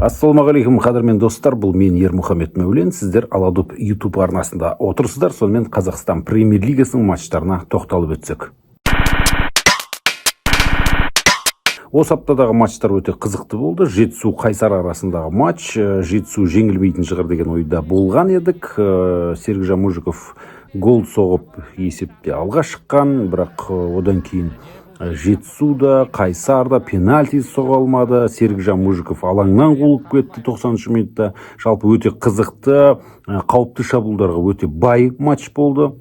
Ассалаумағалейкум, қадірмен достар, бұл мен Ермұхамед Мәулен. Сіздер Аладоп YouTube арнасында отырсыздар. Сонымен Қазақстан Премьер Лигасының матчтарына тоқталып өтсек. Осы аптадағы матчтар өте қызықты болды. Жетісу Қайсар арасындағы матч. Жетісу жеңілмейтін шығар деген ойда болған едік. Сергіжан Мужиков гол соғып есепте алға шыққан, бірақ одан кейін Жетісуда, Қайсарда пенальти соға алмады. Сергіжан Мужиков алаңнан қуылып кетті 90 минутта. Жалпы өте қызықты, қауіпті шабуылдарға өте бай матч болды.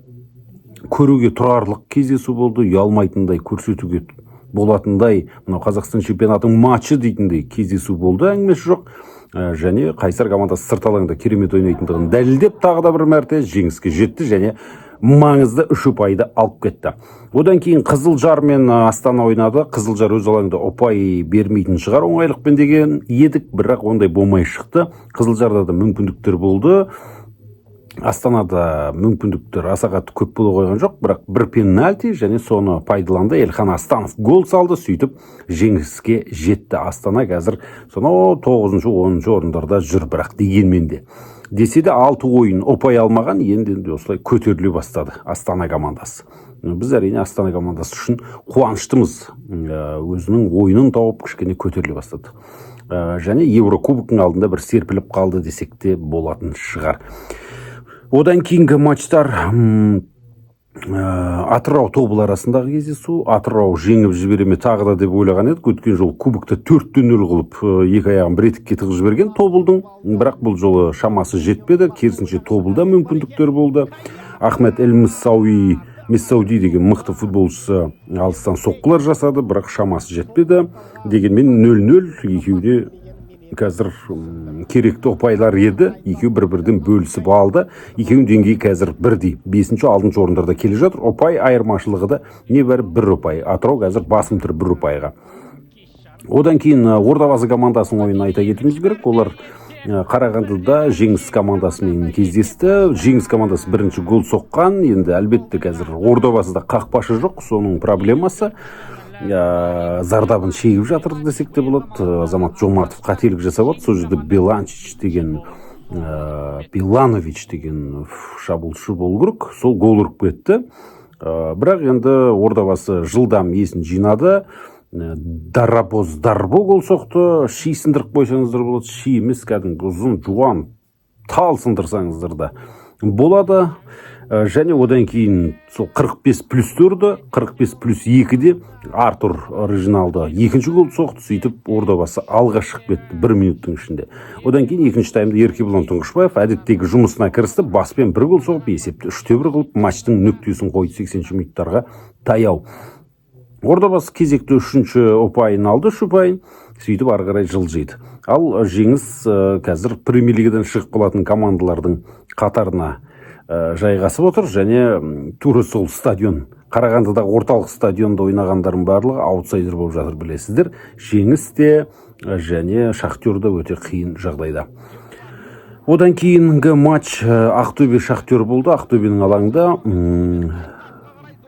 Көруге тұрарлық кездесу болды. Ұялмайтындай, көрсетуге болатындай, мынау Қазақстан чемпионатының матчы дейтіндей кездесу болды. Әңгімесі жоқ. Және Қайсар командасы сырт алаңда керемет ойнайтындығын дәлелдеп тағы да бір мәрте жеңіске жетті және маңызды 3 ұпайды алып кетті. Одан кейін Қызылжар мен Астана ойнады. Қызылжар өз алаңында ұпай бермейтін шығар оңайлықпен деген едік, бірақ ондай болмай шықты. Қызылжарда да мүмкіндіктер болды. Астанада мүмкіндіктер аса қатты көп бола қойған жоқ, бірақ бір пенальти және соны пайдаланды. Елхан Астанов гол салды, сөйтіп жеңіске жетті. Астана қазір сонау 9-10 орындарда жүр, бірақ дегенмен де. Десе де 6 ойын ұпай алмаған, енді осылай көтеріле бастады Астана командасы. Біз әрине Астана командасы үшін қуаныштымыз. Өзінің ойынын тауып кішкене көтеріле бастады. Және Еврокубоктың алдында бір серпіліп қалды десек те болатын шығар. Одан кейінгі матчтар Атырау тобыл арасындағы кездесу. Атырау жеңіп жібереме тағы да деп ойлаған едік. Өткен жол кубокта 4-0 қылып екі аяғын бір етікке тығып жіберген тобылдың, бірақ бұл жолы шамасы жетпеді. Керісінше тобылда мүмкіндіктер болды. Ахмет Мессауди деген мықты футболшысы алыстан соққылар жасады, бірақ шамасы жетпеді. Дегенмен 0-0, екеуіне қазір керекті ұпайлар еді. Екеу бір-бірден бөлісіп алды. Екеуінің деңгейі қазір бірдей. 5-6 орындарда келе жатыр. Ұпай айырмашылығы да небәрі 1 ұпай. Атырау қазір басым тұр 1 ұпайға. Одан кейін Ордабасы командасының ойынын айта кетуіміз керек. Олар Қарағандыда Жеңіс командасымен кездесті. Жеңіс командасы бірінші гол соққан. Енді әлбетте қазір Ордабасыда қақпашы жоқ. Соның проблемасы. Зардабын шегіп жатыр десек те болады. Азамат Жомартов қателік жасап отыр. Сол жерде Беланович деген шабуылшы болу керек. Сол гол ұрып кетті. Бірақ енді Ордабасы жылдам есін жинады. Дарбо гол соқты. Ши сындырып қойсаңыздар болады. Ши емес, кәдімгі ұзын, жуан, тал сындырсаңыздар да болады. Және одан кейін сол 45+4-ді, 45+2-де Артур оригиналды екінші гол соқты, сөйтіп Ордабасы алға шығып кетті 1 минуттың ішінде. Одан кейін екінші таймда Еркебұлан Тұңғышбаев әдеттегі жұмысына кірісті, баспен 1 гол соғып, есепті 3-1 қылып, матчтың нүктесін қойды 80 минуттарға таяу. Ордабасы кезекті 3-ші ұпайын алды, 3 ұпайын, сөйтіп ары қарай жылжиды. Ал жеңіс қазір Премьер Лигадан шығып қалатын командалардың қатарына жайғасып отыр, және тура сол стадион, Қарағандыдағы орталық стадионда ойнағандардың барлығы аутсайдер болып жатыр, білесіздер. Жеңіс те және Шахтерда өте қиын жағдайда. Одан кейінгі матч Ақтөбе Шахтер болды. Ақтөбенің алаңында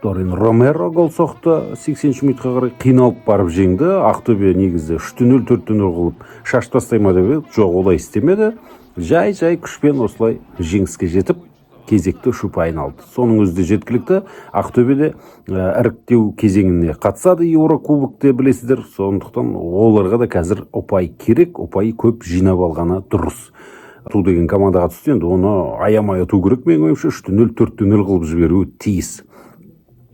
Дорин Ромеро гол соқты, 80 минутқа қарай қиналып барып жеңді. Ақтөбе негізі 3-0, 4-0 қылып шаш тастайма деп еді, жоқ, олай істемеді. Жай күшпен осылай жеңіске жетіп кезекті 3 ұпайын алды. Соның өзі де жеткілікті. Ақтөбеде іріктеу кезеңіне қатысады Еврокубокте, білесіздер. Сондықтан оларға да қазір ұпай керек, ұпай көп жинап алғаны дұрыс. Ту деген командаға түсті, енді оны аямай ұту керек, мен ойымша 3-0, 4-0 қылып жіберуі тиіс.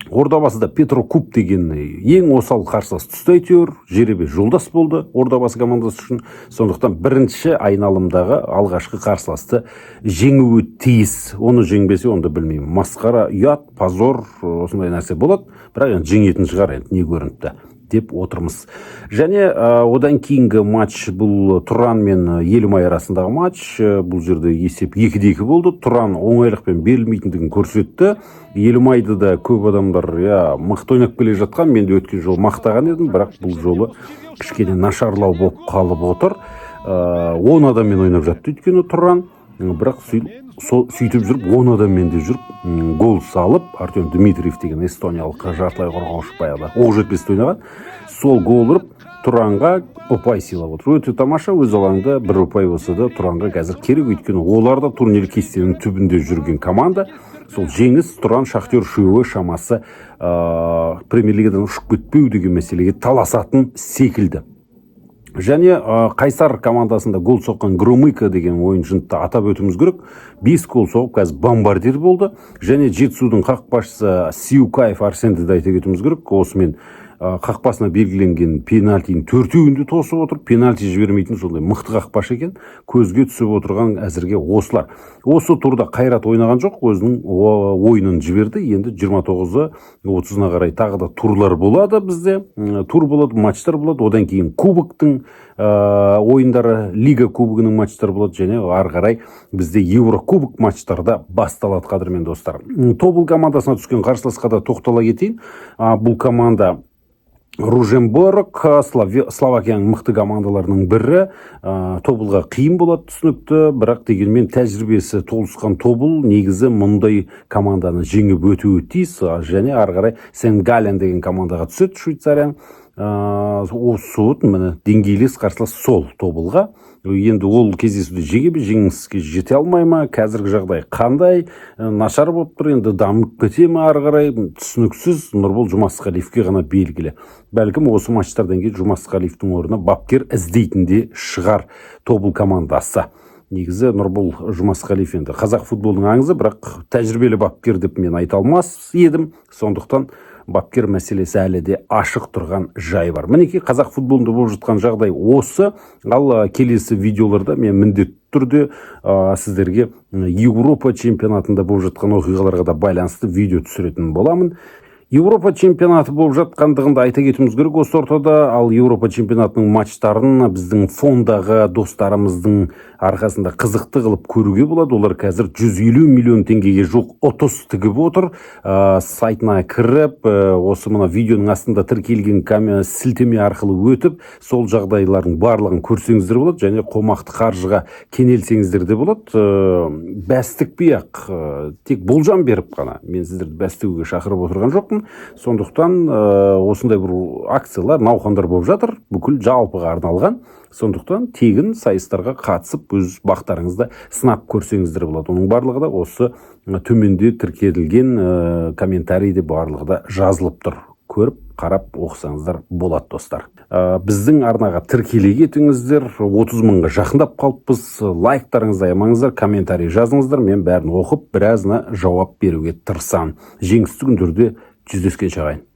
Ордабасыда Петрокуб деген ең осал қарсылас түсті, әйтеуір жеребе жолдас болды Ордабасы командасы үшін. Сондықтан бірінші айналымдағы алғашқы қарсыласты жеңуі тиіс. Оны жеңбесе, онда білмеймін. Масқара, ұят, позор, осындай нәрсе болады. Бірақ енді жеңетін шығар, енді не көрінді деп отырмыз. Және одан кейінгі матч бұл Тұран мен Елімай арасындағы матч. Бұл жерде есеп 2-2 болды. Тұран оңайлықпен берілмейтіндігін көрсетті. Елімайды да көп адамдар мықты ойнап келе жатқан, мен де өткен жол мақтаған едім, бірақ бұл жолы кішкене нашарлау болып қалып отыр. 10 адаммен ойнап жатты өйткені Тұран, бірақ сөйтіп жүріп 10 адаммен де жүріп гол салып, Артем Дмитриев деген эстониялық жартылай қорғаушы баяғыда Оқжетпесте ойнаған, сол гол ұрып Тұранға ұпай сыйлап отыр. Өте тамаша, өз алаңында бір ұпай болса да Тұранға қазір керек, өйткені олар да турнир кестенің түбінде жүрген команда. Сол жеңіс Тұран Шахтер үшеуі шамасы премьер-лигадан ұшып кетпеу деген мәселеге таласатын секілді. Және Қайсар командасында гол соққан Громыко деген ойыншыны атап өтуіміз керек. 5 гол соғып, қазір бомбардир болды. Және Жетісудың қақпашысы Сиукаев Арсенді де айта кетуіміз керек. Осымен қақпасына белгіленген пенальтinin 4-еуінде тосып отыр. Пенальти жібермейтін сондай мықты қақпашы екен. Көзге түсіп отырған әзірге осылар. Осы турда Қайрат ойнаған жоқ, өзінің ойынын жіберді. Енді 29-30-на қарай тағы да турлар болады бізде. Тур болады, матчтар болады. Одан кейін кубоктың ойындары, лига кубогының матчтары болады, және ары қарай бізде Еврокубок матчтарда басталады, қадірмен достар. Тобыл командасына түскен қарсыласқа да тоқтала кетейін. Бұл команда Руженборг, Словакияның мықты командаларының бірі. Тобылға қиын болады, түсінікті, бірақ дегенмен тәжірибесі толысқан Тобыл негізі мұндай команданы жеңіп өтуі тиіс, және ары қарай Сен-Гален деген командаға түседі, Швейцарияның. Осы деңгейлес қарсылас сол Тобылға. Енді ол кездесуде жеңіске жете алмай ма, қазіргі жағдай қандай, нашар болып тұр, енді дамып кете ме ары қарай, түсініксіз. Нұрбол Жұмасқалиевке ғана белгілі. Бәлкім осы матчтардан кейін Жұмасқалиевтің орнына бапкер іздейтінде шығар Тобыл командасы. Негізі Нұрбол Жұмасқалиев енді қазақ футболының аңызы, бірақ тәжірибелі бапкер деп мен айта алмас едім. Сондықтан бапкер мәселесі әлі де ашық тұрған жай бар. Мінекей қазақ футболында болып жатқан жағдай осы. Ал келесі видеоларда мен міндетті түрде сіздерге Еуропа чемпионатында болып жатқан оқиғаларға да байланысты видео түсіретін боламын. Еуропа чемпионаты болып жатқандығында айта кетуіміз керек осы ортада. Ал Еуропа чемпионатының матчтарын біздің фондағы достарымыздың арқасында қызықты қылып көруге болады. Олар қазір 150 миллион теңгеге жоқ ұтыс тігіп отыр. Сайтына кіріп, осы мына видеоның астында тіркелген сілтеме арқылы өтіп, сол жағдайлардың барлығын көрсеңіздер болады, және қомақты қаржыға кенелсеңіздер де болады. Бәстікпей ақ, тек болжам беріп қана, мен сіздерді бәстігуге шақырып отырған жоқпын. Сондықтан осындай бір акциялар, науқандар болып жатыр, бүкіл жалпыға арналған. Сондықтан тегін сайыстарға қатысып, өз бақтарыңызды сынап көрсеңіздер болады. Оның барлығы да осы төменде тіркелген комментарийде барлығы да жазылып тұр. Көріп, қарап оқысаңыздар болады, достар. Біздің арнаға тіркеле кетіңіздер. 30 мыңға жақындап қалыппыз. Лайктарыңызды аямаңыздар, комментарий жазыңыздар. Мен бәрін оқып, біразына жауап беруге тырысамын. Жеңісті күндерде жүздескенше ағайын.